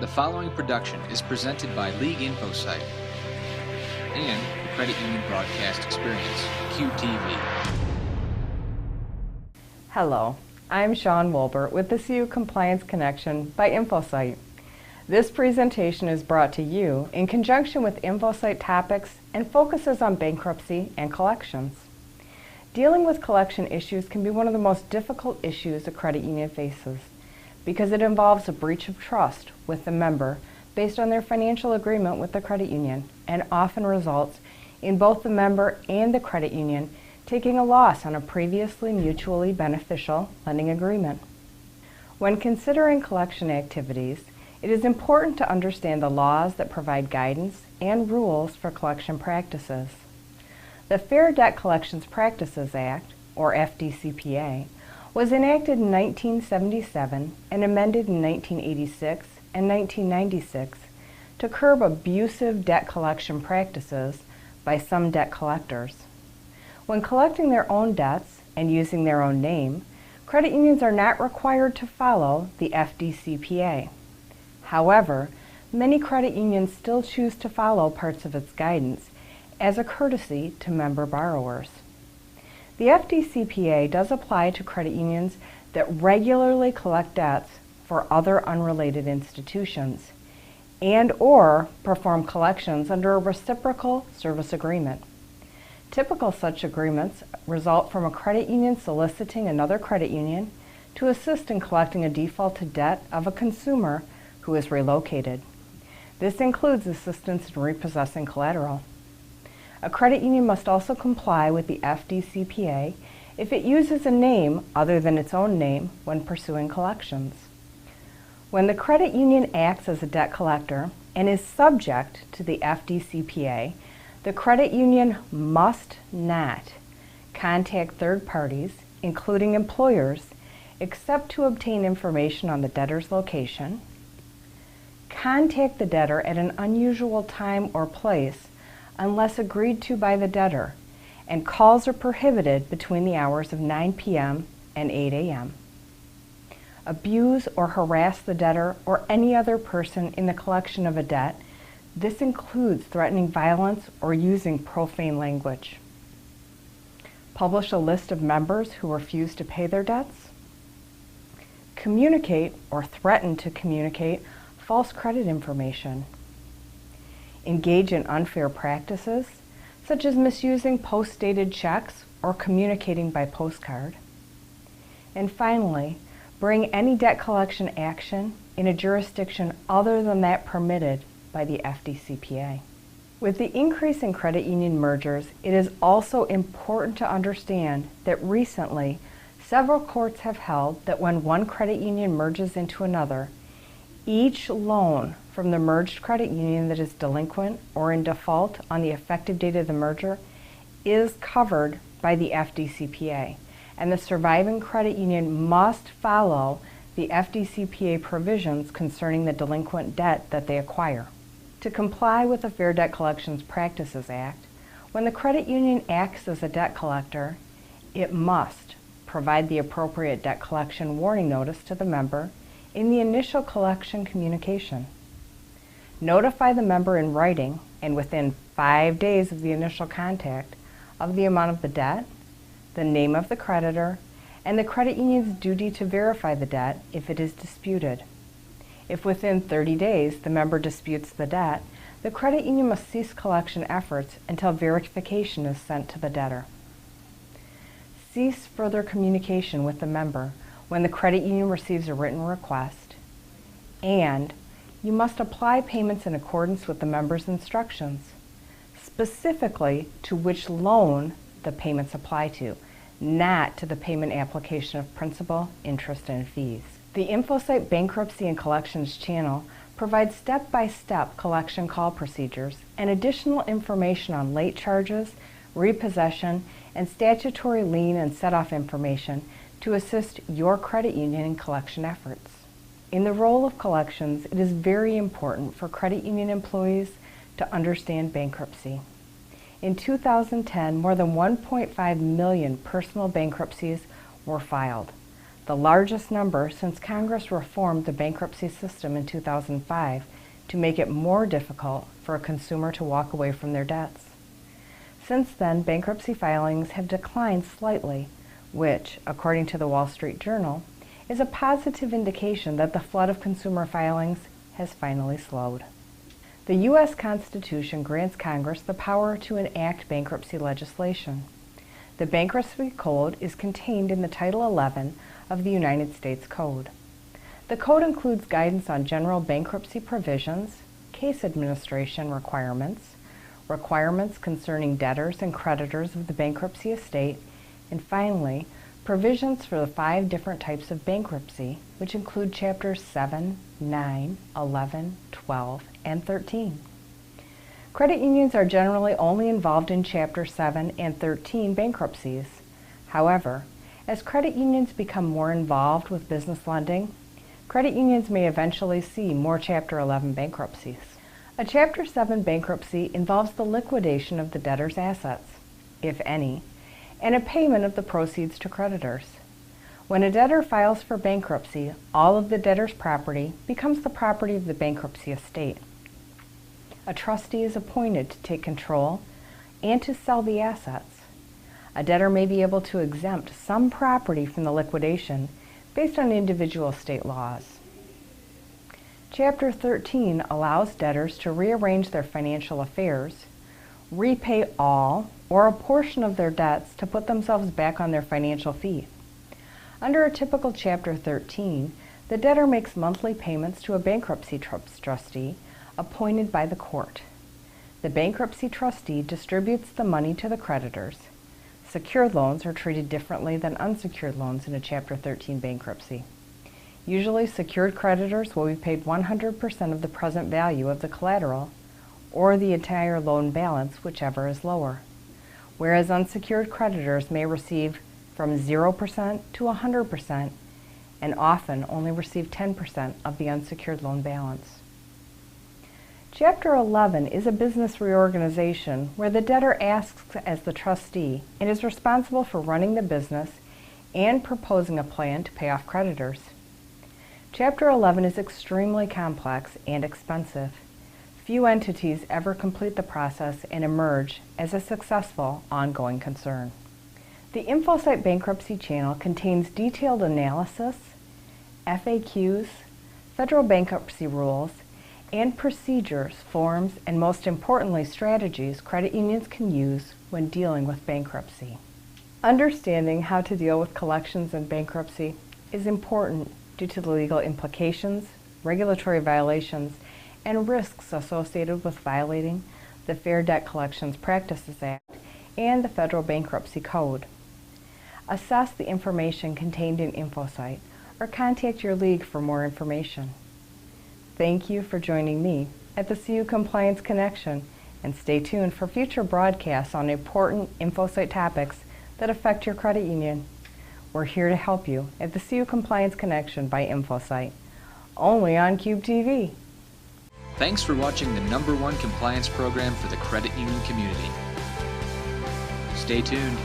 The following production is presented by League InfoSite and the Credit Union Broadcast Experience, QTV. Hello, I'm Sean Wolbert with the CU Compliance Connection by InfoSite. This presentation is brought to you in conjunction with InfoSite topics and focuses on bankruptcy and collections. Dealing with collection issues can be one of the most difficult issues a credit union faces because it involves a breach of trust with the member based on their financial agreement with the credit union and often results in both the member and the credit union taking a loss on a previously mutually beneficial lending agreement. When considering collection activities, it is important to understand the laws that provide guidance and rules for collection practices. The Fair Debt Collections Practices Act, or FDCPA, was enacted in 1977 and amended in 1986 and 1996 to curb abusive debt collection practices by some debt collectors. When collecting their own debts and using their own name, credit unions are not required to follow the FDCPA. However, many credit unions still choose to follow parts of its guidance as a courtesy to member borrowers. The FDCPA does apply to credit unions that regularly collect debts for other unrelated institutions and/or perform collections under a reciprocal service agreement. Typical such agreements result from a credit union soliciting another credit union to assist in collecting a defaulted debt of a consumer who is relocated. This includes assistance in repossessing collateral. A credit union must also comply with the FDCPA if it uses a name other than its own name when pursuing collections. When the credit union acts as a debt collector and is subject to the FDCPA, the credit union must not contact third parties, including employers, except to obtain information on the debtor's location, contact the debtor at an unusual time or place unless agreed to by the debtor, and calls are prohibited between the hours of 9 p.m. and 8 a.m. Abuse or harass the debtor or any other person in the collection of a debt. This includes threatening violence or using profane language. Publish a list of members who refuse to pay their debts. Communicate or threaten to communicate false credit information. Engage in unfair practices, such as misusing post-dated checks or communicating by postcard. And finally, bring any debt collection action in a jurisdiction other than that permitted by the FDCPA. With the increase in credit union mergers, it is also important to understand that recently, several courts have held that when one credit union merges into another, each loan from the merged credit union that is delinquent or in default on the effective date of the merger is covered by the FDCPA, and the surviving credit union must follow the FDCPA provisions concerning the delinquent debt that they acquire. To comply with the Fair Debt Collections Practices Act, when the credit union acts as a debt collector, it must provide the appropriate debt collection warning notice to the member in the initial collection communication. Notify the member in writing and within 5 days of the initial contact of the amount of the debt, the name of the creditor, and the credit union's duty to verify the debt if it is disputed. If within 30 days the member disputes the debt, the credit union must cease collection efforts until verification is sent to the debtor. Cease further communication with the member when the credit union receives a written request, and you must apply payments in accordance with the member's instructions, specifically to which loan the payments apply to, not to the payment application of principal, interest, and fees. The InfoSite Bankruptcy and Collections channel provides step-by-step collection call procedures and additional information on late charges, repossession, and statutory lien and set-off information to assist your credit union in collection efforts. In the role of collections, it is very important for credit union employees to understand bankruptcy. In 2010, more than 1.5 million personal bankruptcies were filed, the largest number since Congress reformed the bankruptcy system in 2005 to make it more difficult for a consumer to walk away from their debts. Since then, bankruptcy filings have declined slightly, which, according to the Wall Street Journal, is a positive indication that the flood of consumer filings has finally slowed. The U.S. Constitution grants Congress the power to enact bankruptcy legislation. The Bankruptcy Code is contained in the Title 11 of the United States Code. The Code includes guidance on general bankruptcy provisions, case administration requirements, requirements concerning debtors and creditors of the bankruptcy estate, and finally, provisions for the 5 different types of bankruptcy, which include Chapters 7, 9, 11, 12, and 13. Credit unions are generally only involved in Chapter 7 and 13 bankruptcies. However, as credit unions become more involved with business lending, credit unions may eventually see more Chapter 11 bankruptcies. A Chapter 7 bankruptcy involves the liquidation of the debtor's assets, if any, and a payment of the proceeds to creditors. When a debtor files for bankruptcy, all of the debtor's property becomes the property of the bankruptcy estate. A trustee is appointed to take control and to sell the assets. A debtor may be able to exempt some property from the liquidation based on individual state laws. Chapter 13 allows debtors to rearrange their financial affairs, repay all or a portion of their debts to put themselves back on their financial feet. Under a typical Chapter 13, the debtor makes monthly payments to a bankruptcy trustee appointed by the court. The bankruptcy trustee distributes the money to the creditors. Secured loans are treated differently than unsecured loans in a Chapter 13 bankruptcy. Usually, secured creditors will be paid 100% of the present value of the collateral or the entire loan balance, whichever is lower, whereas unsecured creditors may receive from 0% to 100% and often only receive 10% of the unsecured loan balance. Chapter 11 is a business reorganization where the debtor acts as the trustee and is responsible for running the business and proposing a plan to pay off creditors. Chapter 11 is extremely complex and expensive. Few entities ever complete the process and emerge as a successful, ongoing concern. The InfoSite Bankruptcy channel contains detailed analysis, FAQs, federal bankruptcy rules, and procedures, forms, and most importantly, strategies credit unions can use when dealing with bankruptcy. Understanding how to deal with collections and bankruptcy is important due to the legal implications, regulatory violations, and risks associated with violating the Fair Debt Collections Practices Act and the Federal Bankruptcy Code. Assess the information contained in InfoSite or contact your league for more information. Thank you for joining me at the CU Compliance Connection, and stay tuned for future broadcasts on important InfoSite topics that affect your credit union. We're here to help you at the CU Compliance Connection by InfoSite, only on Cube TV. Thanks for watching the #1 compliance program for the credit union community. Stay tuned.